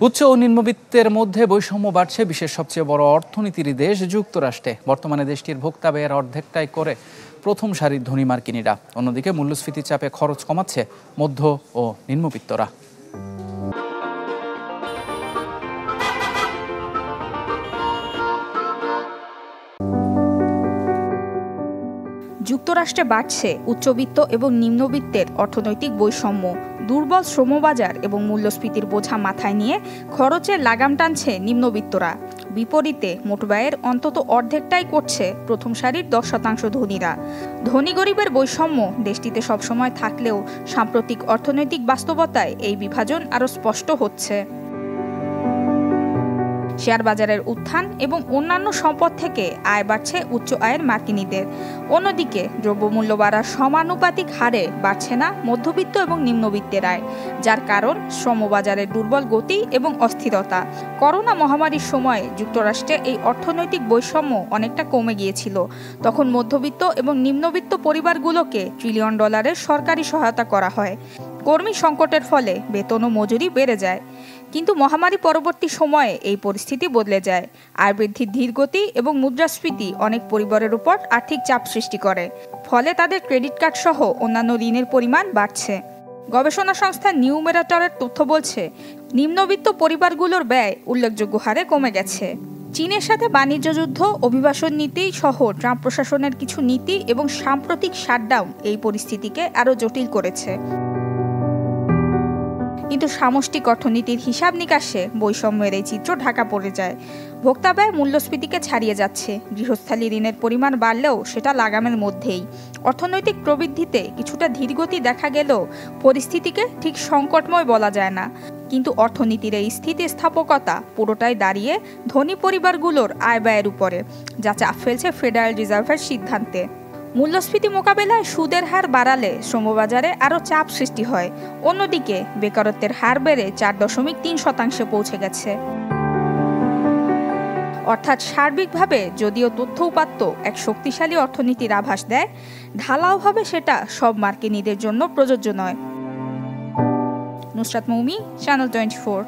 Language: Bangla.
উচ্চ ও নিম্নবিত্তের মধ্যে বৈষম্য বাড়ছে বিশ্বের সবচেয়ে বড় অর্থনীতির দেশ যুক্তরাষ্ট্রে। বর্তমানে দেশটির ভোক্তা ব্যয়ের অর্ধেকটাই করে প্রথম সারির ধনী মার্কিনীরা। অন্যদিকে মূল্যস্ফীতি চাপে খরচ কমাচ্ছে মধ্য ও নিম্নবিত্তরা। যুক্তরাষ্ট্রে বাড়ছে উচ্চবিত্ত এবং নিম্নবিত্তের অর্থনৈতিক বৈষম্য। দুর্বল শ্রমবাজার এবং মূল্যস্ফীতির বোঝা মাথায় নিয়ে খরচের লাগাম টানছে নিম্নবিত্তরা। বিপরীতে মোট ব্যয়ের অন্তত অর্ধেকটাই করছে প্রথম সারির 10% ধনীরা। ধনী গরিবের বৈষম্য দেশটিতে সবসময় থাকলেও সাম্প্রতিক অর্থনৈতিক বাস্তবতায় এই বিভাজন আরও স্পষ্ট হচ্ছে। শেয়ার বাজারের উত্থান এবং অন্যান্য সম্পদ থেকে আয় বাড়ছে উচ্চ আয়ের মার্কিনীদের। অন্যদিকে দ্রব্যমূল্য বাড়ার সমানুপাতিক হারে বাড়ছে না মধ্যবিত্ত এবং নিম্নবিত্তের আয়, যার কারণ শ্রমবাজারের দুর্বল গতি এবং অস্থিরতা। করোনা মহামারীর সময় যুক্তরাষ্ট্রে এই অর্থনৈতিক বৈষম্য অনেকটা কমে গিয়েছিল। তখন মধ্যবিত্ত এবং নিম্নবিত্ত পরিবারগুলোকে $1 ট্রিলিয়ন সরকারি সহায়তা করা হয়। কর্মী সংকটের ফলে বেতন ও মজুরি বেড়ে যায়। কিন্তু মহামারী পরবর্তী সময়ে এই পরিস্থিতি বদলে যায়। আয় বৃদ্ধির ধীরগতি এবং মুদ্রাস্ফীতি অনেক পরিবারের উপর আর্থিক চাপ সৃষ্টি করে, ফলে তাদের ক্রেডিট কার্ড সহ অন্যান্য ঋণের পরিমাণ বাড়ছে। গবেষণা সংস্থা নিউমেরেটরের তথ্য বলছে, নিম্নবিত্ত পরিবারগুলোর ব্যয় উল্লেখযোগ্য হারে কমে গেছে। চীনের সাথে বাণিজ্য যুদ্ধ, অভিবাসন নীতি সহ ট্রাম্প প্রশাসনের কিছু নীতি এবং সাম্প্রতিক শাটডাউন এই পরিস্থিতিকে আরও জটিল করেছে। কিন্তু সামষ্টিক অর্থনীতির হিসাব নিকাশে বৈষম্যের এই চিত্র ঢাকা পড়ে যায়। ভোক্তা ব্যয় মূল্যস্ফীতিকে ছাড়িয়ে যাচ্ছে। গৃহস্থালী ঋণের পরিমাণ বাড়লেও সেটা লাগামের মধ্যেই। অর্থনৈতিক প্রবৃদ্ধিতে কিছুটা ধীরগতি দেখা গেলেও পরিস্থিতিকে ঠিক সংকটময় বলা যায় না। কিন্তু অর্থনীতির এই স্থিতিস্থাপকতা পুরোটাই দাঁড়িয়ে ধনী পরিবারগুলোর আয় ব্যয়ের উপরে, যা চাপ ফেলছে ফেডারেল রিজার্ভের সিদ্ধান্তে। মূল্যস্ফীতি মোকাবেলায় সুদের হার বাড়ালে শ্রমবাজারে আরও চাপ সৃষ্টি হয়। অন্যদিকে বেকারত্বের হার বেড়ে 4.3% পৌঁছে গেছে। অর্থাৎ সার্বিকভাবে যদিও তথ্য উপাত্ত এক শক্তিশালী অর্থনীতির আভাস দেয়, ঢালাওভাবে সেটা সব মার্কিনীদের জন্য প্রযোজ্য নয়। নুসরাত মৌমি, চ্যানেল 24।